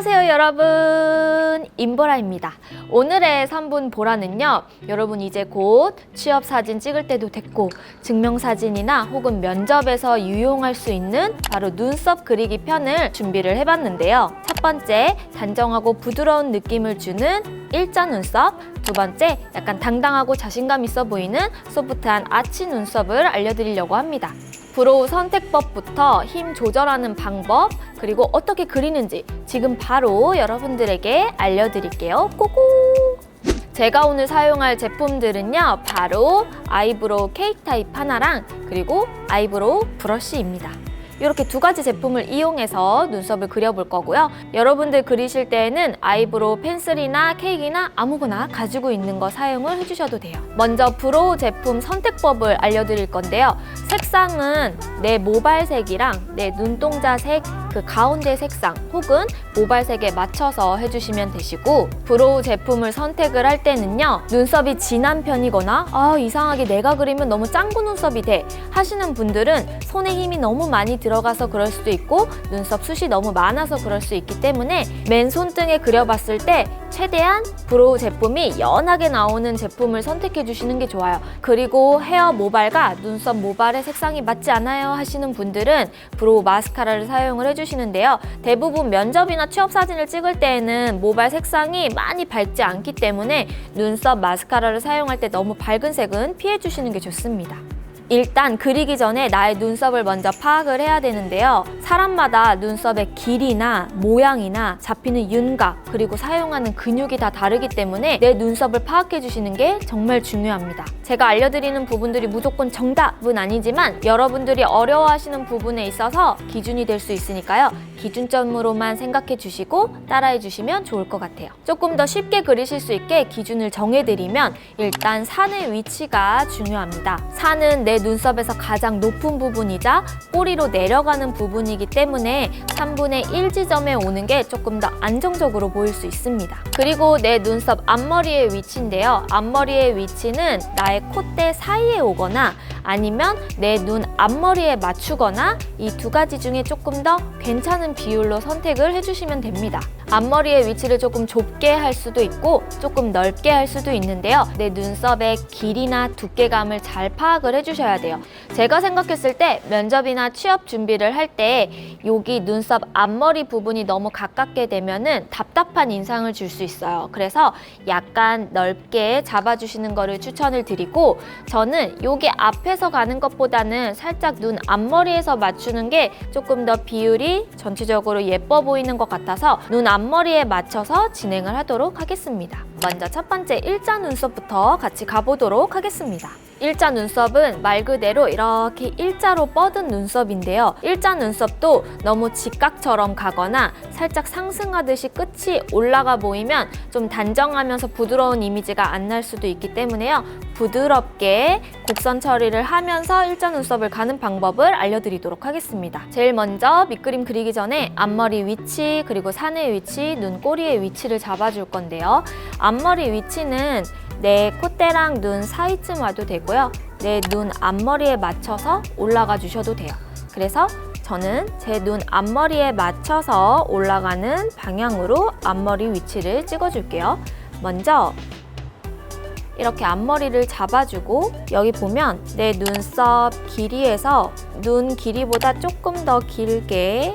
안녕하세요 여러분, 임보라입니다. 오늘의 3분 보라는요, 여러분 이제 곧 취업사진 찍을 때도 됐고 증명사진이나 혹은 면접에서 유용할 수 있는 바로 눈썹 그리기 편을 준비를 해봤는데요. 첫 번째, 단정하고 부드러운 느낌을 주는 일자 눈썹, 두 번째, 약간 당당하고 자신감 있어 보이는 소프트한 아치 눈썹을 알려드리려고 합니다. 브로우 선택법부터 힘 조절하는 방법, 그리고 어떻게 그리는지 지금 바로 여러분들에게 알려드릴게요. 고고! 제가 오늘 사용할 제품들은요, 바로 아이브로우 케이크 타입 하나랑 그리고 아이브로우 브러쉬입니다. 이렇게 두 가지 제품을 이용해서 눈썹을 그려볼 거고요. 여러분들 그리실 때에는 아이브로우 펜슬이나 케이크나 아무거나 가지고 있는 거 사용을 해주셔도 돼요. 먼저 브로우 제품 선택법을 알려드릴 건데요. 색상은 내 모발색이랑 내 눈동자색 그 가운데 색상 혹은 모발색에 맞춰서 해주시면 되시고, 브로우 제품을 선택을 할 때는요, 눈썹이 진한 편이거나 이상하게 내가 그리면 너무 짱구 눈썹이 돼 하시는 분들은 손에 힘이 너무 많이 들어가서 그럴 수도 있고 눈썹 숱이 너무 많아서 그럴 수 있기 때문에 맨 손등에 그려봤을 때 최대한 브로우 제품이 연하게 나오는 제품을 선택해 주시는 게 좋아요. 그리고 헤어 모발과 눈썹 모발의 색상이 맞지 않아요 하시는 분들은 브로우 마스카라를 사용을 해주시는데요. 대부분 면접이나 취업 사진을 찍을 때에는 모발 색상이 많이 밝지 않기 때문에 눈썹 마스카라를 사용할 때 너무 밝은 색은 피해 주시는 게 좋습니다. 일단 그리기 전에 나의 눈썹을 먼저 파악을 해야 되는데요. 사람마다 눈썹의 길이나 모양이나 잡히는 윤곽 그리고 사용하는 근육이 다 다르기 때문에 내 눈썹을 파악해 주시는 게 정말 중요합니다. 제가 알려드리는 부분들이 무조건 정답은 아니지만 여러분들이 어려워하시는 부분에 있어서 기준이 될 수 있으니까요. 기준점으로만 생각해 주시고 따라해 주시면 좋을 것 같아요. 조금 더 쉽게 그리실 수 있게 기준을 정해드리면 일단 산의 위치가 중요합니다. 산은 내 눈썹에서 가장 높은 부분이자 꼬리로 내려가는 부분이기 때문에 3분의 1 지점에 오는 게 조금 더 안정적으로 보일 수 있습니다. 그리고 내 눈썹 앞머리의 위치인데요. 앞머리의 위치는 나의 콧대 사이에 오거나 아니면 내 눈 앞머리에 맞추거나 이 두 가지 중에 조금 더 괜찮은 비율로 선택을 해주시면 됩니다. 앞머리의 위치를 조금 좁게 할 수도 있고 조금 넓게 할 수도 있는데요. 내 눈썹의 길이나 두께감을 잘 파악을 해주셔야 돼요. 제가 생각했을 때 면접이나 취업 준비를 할 때 여기 눈썹 앞머리 부분이 너무 가깝게 되면은 답답한 인상을 줄 수 있어요. 그래서 약간 넓게 잡아주시는 거를 추천을 드리고, 저는 여기 앞에서 가는 것보다는 살짝 눈 앞머리에서 맞추는 게 조금 더 비율이 전체적으로 예뻐 보이는 것 같아서 눈 앞머리에 맞춰서 진행을 하도록 하겠습니다. 먼저 첫 번째 일자 눈썹부터 같이 가보도록 하겠습니다. 일자 눈썹은 말 그대로 이렇게 일자로 뻗은 눈썹인데요. 일자 눈썹도 너무 직각처럼 가거나 살짝 상승하듯이 끝이 올라가 보이면 좀 단정하면서 부드러운 이미지가 안 날 수도 있기 때문에요. 부드럽게 곡선 처리를 하면서 일자 눈썹을 가는 방법을 알려드리도록 하겠습니다. 제일 먼저 밑그림 그리기 전에 앞머리 위치 그리고 산의 위치, 눈꼬리의 위치를 잡아줄 건데요. 앞머리 위치는 내 콧대랑 눈 사이쯤 와도 되고요. 내 눈 앞머리에 맞춰서 올라가 주셔도 돼요. 그래서 저는 제 눈 앞머리에 맞춰서 올라가는 방향으로 앞머리 위치를 찍어줄게요. 먼저 이렇게 앞머리를 잡아주고 여기 보면 내 눈썹 길이에서 눈 길이보다 조금 더 길게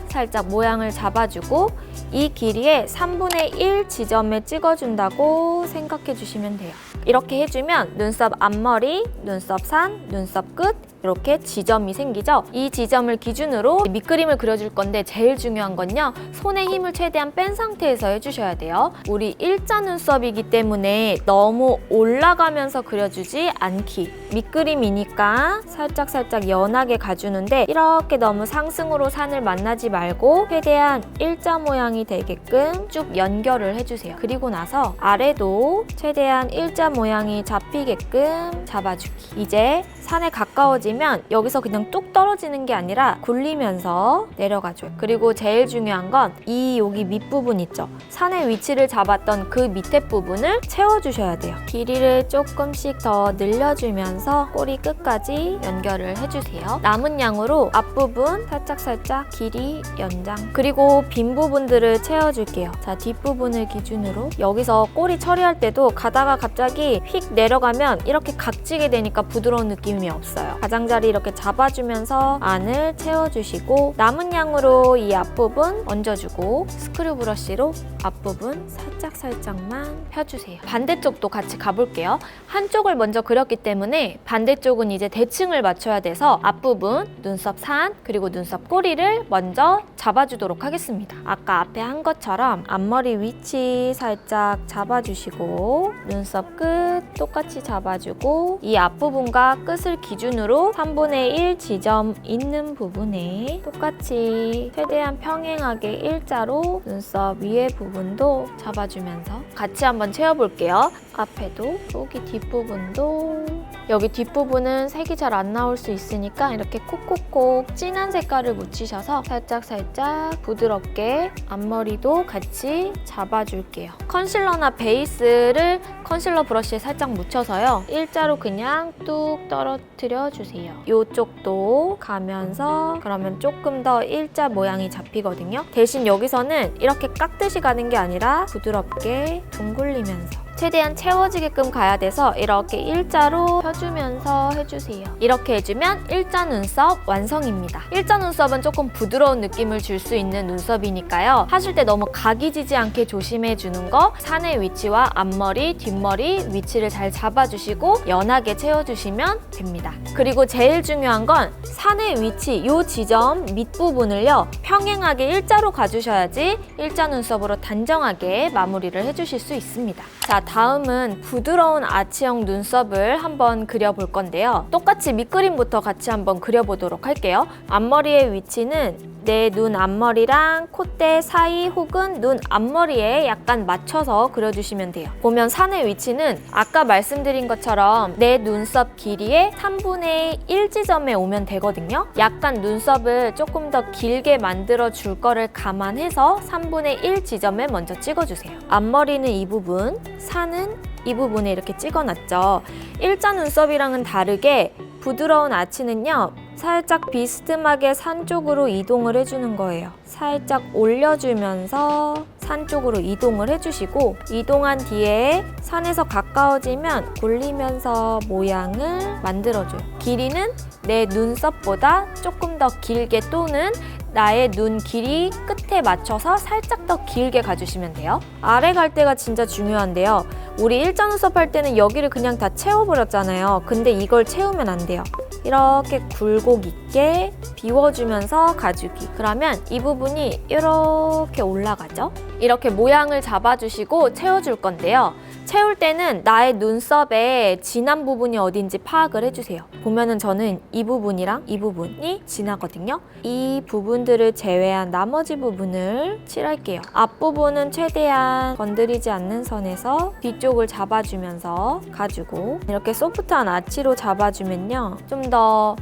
살짝 모양을 잡아주고 이 길이에 3분의 1 지점에 찍어준다고 생각해 주시면 돼요. 이렇게 해주면 눈썹 앞머리, 눈썹 산, 눈썹 끝 이렇게 지점이 생기죠. 이 지점을 기준으로 밑그림을 그려줄 건데 제일 중요한 건요, 손에 힘을 최대한 뺀 상태에서 해주셔야 돼요. 우리 일자 눈썹이기 때문에 너무 올라가면서 그려주지 않기. 밑그림이니까 살짝 연하게 가주는데 이렇게 너무 상승으로 산을 만나지 말고 최대한 일자 모양이 모양이 되게끔 쭉 연결을 해주세요. 그리고 나서 아래도 최대한 일자 모양이 잡히게끔 잡아주기. 이제 산에 가까워지면 여기서 그냥 뚝 떨어지는 게 아니라 굴리면서 내려가줘요. 그리고 제일 중요한 건 이 여기 밑부분 있죠? 산의 위치를 잡았던 그 밑에 부분을 채워주셔야 돼요. 길이를 조금씩 더 늘려주면서 꼬리 끝까지 연결을 해주세요. 남은 양으로 앞부분 살짝살짝 길이 연장, 그리고 빈 부분들을 채워줄게요. 자, 뒷부분을 기준으로 여기서 꼬리 처리할 때도 가다가 갑자기 휙 내려가면 이렇게 각지게 되니까 부드러운 느낌이 없어요. 가장자리 이렇게 잡아주면서 안을 채워주시고 남은 양으로 이 앞부분 얹어주고 스크류 브러쉬로 앞부분 살짝살짝만 펴주세요. 반대쪽도 같이 가볼게요. 한쪽을 먼저 그렸기 때문에 반대쪽은 이제 대칭을 맞춰야 돼서 앞부분, 눈썹 산, 그리고 눈썹 꼬리를 먼저 잡아주도록 하겠습니다. 아까 앞에 한 것처럼 앞머리 위치 살짝 잡아주시고 눈썹 끝 똑같이 잡아주고 이 앞부분과 끝을 기준으로 3분의 1 지점 있는 부분에 똑같이 최대한 평행하게 일자로 눈썹 위에 부분도 잡아주면서 같이 한번 채워볼게요. 앞에도 여기 뒷부분도, 여기 뒷부분은 색이 잘 안 나올 수 있으니까 이렇게 콕콕콕 진한 색깔을 묻히셔서 살짝살짝 부드럽게 앞머리도 같이 잡아줄게요. 컨실러나 베이스를 컨실러 브러쉬에 살짝 묻혀서요. 일자로 그냥 뚝 떨어뜨려 주세요. 이쪽도 가면서 그러면 조금 더 일자 모양이 잡히거든요. 대신 여기서는 이렇게 깎듯이 가는 게 아니라 부드럽게 둥글리면서 최대한 채워지게끔 가야 돼서 이렇게 일자로 펴주면서 해주세요. 이렇게 해주면 일자 눈썹 완성입니다. 일자 눈썹은 조금 부드러운 느낌을 줄 수 있는 눈썹이니까요. 하실 때 너무 각이 지지 않게 조심해주는 거, 산의 위치와 앞머리, 뒷머리 위치를 잘 잡아주시고 연하게 채워주시면 됩니다. 그리고 제일 중요한 건 산의 위치, 이 지점 밑부분을요. 평행하게 일자로 가주셔야지 일자 눈썹으로 단정하게 마무리를 해주실 수 있습니다. 자, 다음은 부드러운 아치형 눈썹을 한번 그려볼 건데요. 똑같이 밑그림부터 같이 한번 그려보도록 할게요. 앞머리의 위치는 내 눈 앞머리랑 콧대 사이 혹은 눈 앞머리에 약간 맞춰서 그려주시면 돼요. 보면 산의 위치는 아까 말씀드린 것처럼 내 눈썹 길이의 3분의 1 지점에 오면 되거든요. 약간 눈썹을 조금 더 길게 만들어 줄 거를 감안해서 3분의 1 지점에 먼저 찍어주세요. 앞머리는 이 부분, 산은 이 부분에 이렇게 찍어놨죠. 일자 눈썹이랑은 다르게 부드러운 아치는요, 살짝 비스듬하게 산 쪽으로 이동을 해주는 거예요. 살짝 올려주면서 산 쪽으로 이동을 해주시고 이동한 뒤에 산에서 가까워지면 굴리면서 모양을 만들어줘요. 길이는 내 눈썹보다 조금 더 길게 또는 나의 눈 길이 끝에 맞춰서 살짝 더 길게 가주시면 돼요. 아래 갈 때가 진짜 중요한데요. 우리 일자 눈썹 할 때는 여기를 그냥 다 채워버렸잖아요. 근데 이걸 채우면 안 돼요. 이렇게 굴곡 있게 비워주면서 가주기. 그러면 이 부분이 이렇게 올라가죠. 이렇게 모양을 잡아주시고 채워줄 건데요. 채울 때는 나의 눈썹의 진한 부분이 어딘지 파악을 해주세요. 보면은 저는 이 부분이랑 이 부분이 진하거든요. 이 부분들을 제외한 나머지 부분을 칠할게요. 앞부분은 최대한 건드리지 않는 선에서 뒤쪽을 잡아주면서 가지고 이렇게 소프트한 아치로 잡아주면요. 좀 더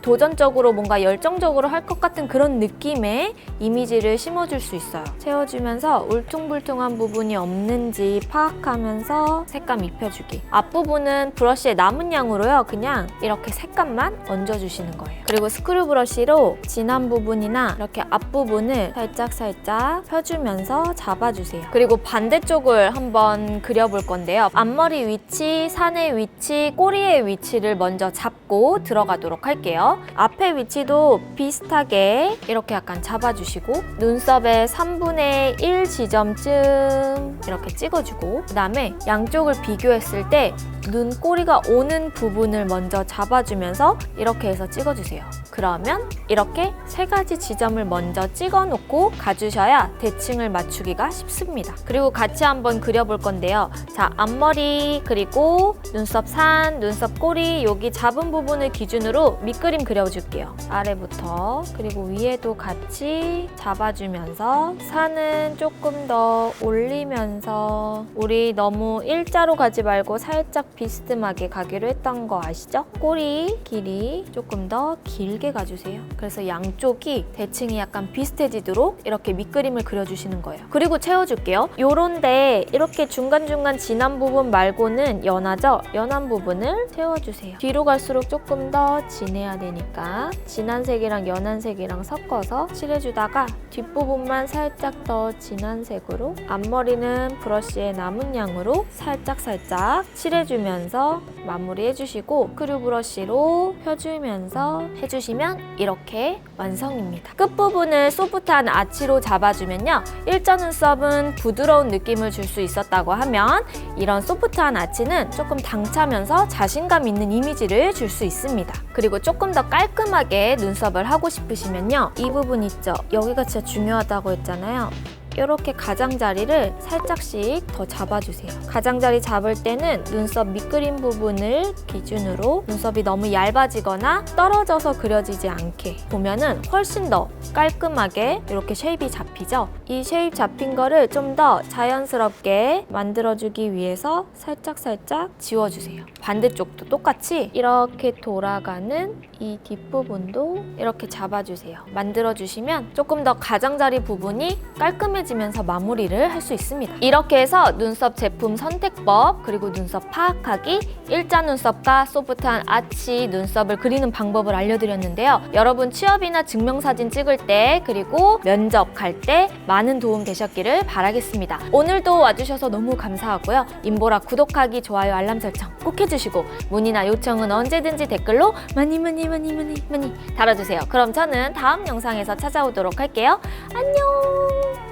도전적으로 뭔가 열정적으로 할 것 같은 그런 느낌의 이미지를 심어줄 수 있어요. 채워주면서 울퉁불퉁한 부분이 없는지 파악하면서 색감 입혀주기. 앞부분은 브러쉬의 남은 양으로요. 그냥 이렇게 색감만 얹어주시는 거예요. 그리고 스크류 브러쉬로 진한 부분이나 이렇게 앞부분을 살짝살짝 펴주면서 잡아주세요. 그리고 반대쪽을 한번 그려볼 건데요. 앞머리 위치, 산의 위치, 꼬리의 위치를 먼저 잡고 들어가도록 할게요. 앞에 위치도 비슷하게 이렇게 약간 잡아주시고 눈썹의 3분의 1 지점쯤 이렇게 찍어주고 그 다음에 양쪽을 비교했을 때 눈 꼬리가 오는 부분을 먼저 잡아주면서 이렇게 해서 찍어주세요. 그러면 이렇게 세 가지 지점을 먼저 찍어놓고 가주셔야 대칭을 맞추기가 쉽습니다. 그리고 같이 한번 그려볼 건데요. 자, 앞머리 그리고 눈썹 산, 눈썹 꼬리 여기 잡은 부분을 기준으로 위에도 밑그림 그려줄게요. 아래부터 그리고 위에도 같이 잡아주면서 산은 조금 더 올리면서 우리 너무 일자로 가지 말고 살짝 비스듬하게 가기로 했던 거 아시죠? 꼬리 길이 조금 더 길게 가주세요. 그래서 양쪽이 대칭이 약간 비슷해지도록 이렇게 밑그림을 그려주시는 거예요. 그리고 채워줄게요. 요런데 이렇게 중간중간 진한 부분 말고는 연하죠? 연한 부분을 채워주세요. 뒤로 갈수록 조금 더 진해야 되니까 진한 색이랑 연한 색이랑 섞어서 칠해주다가 뒷부분만 살짝 더 진한 색으로 앞머리는 브러쉬에 남은 양으로 살짝살짝 칠해주면서 마무리해주시고 크류 브러쉬로 펴주면서 해주시면 이렇게 완성입니다. 끝부분을 소프트한 아치로 잡아주면요. 일자 눈썹은 부드러운 느낌을 줄 수 있었다고 하면 이런 소프트한 아치는 조금 당차면서 자신감 있는 이미지를 줄 수 있습니다. 그리고 조금 더 깔끔하게 눈썹을 하고 싶으시면요. 이 부분 있죠? 여기가 진짜 중요하다고 했잖아요. 이렇게 가장자리를 살짝씩 더 잡아주세요. 가장자리 잡을 때는 눈썹 밑그림 부분을 기준으로 눈썹이 너무 얇아지거나 떨어져서 그려지지 않게 보면은 훨씬 더 깔끔하게 이렇게 쉐입이 잡히죠. 이 쉐입 잡힌 거를 좀 더 자연스럽게 만들어주기 위해서 살짝살짝 지워주세요. 반대쪽도 똑같이 이렇게 돌아가는 이 뒷부분도 이렇게 잡아주세요. 만들어주시면 조금 더 가장자리 부분이 깔끔해지면서 마무리를 할 수 있습니다. 이렇게 해서 눈썹 제품 선택법 그리고 눈썹 파악하기 일자 눈썹과 소프트한 아치 눈썹을 그리는 방법을 알려드렸는데요. 여러분 취업이나 증명사진 찍을 때 그리고 면접 갈 때 많은 도움 되셨기를 바라겠습니다. 오늘도 와주셔서 너무 감사하고요. 인보라 구독하기, 좋아요, 알람 설정 꼭 해주시고 문의나 요청은 언제든지 댓글로 많이 달아주세요. 그럼 저는 다음 영상에서 찾아오도록 할게요. 안녕!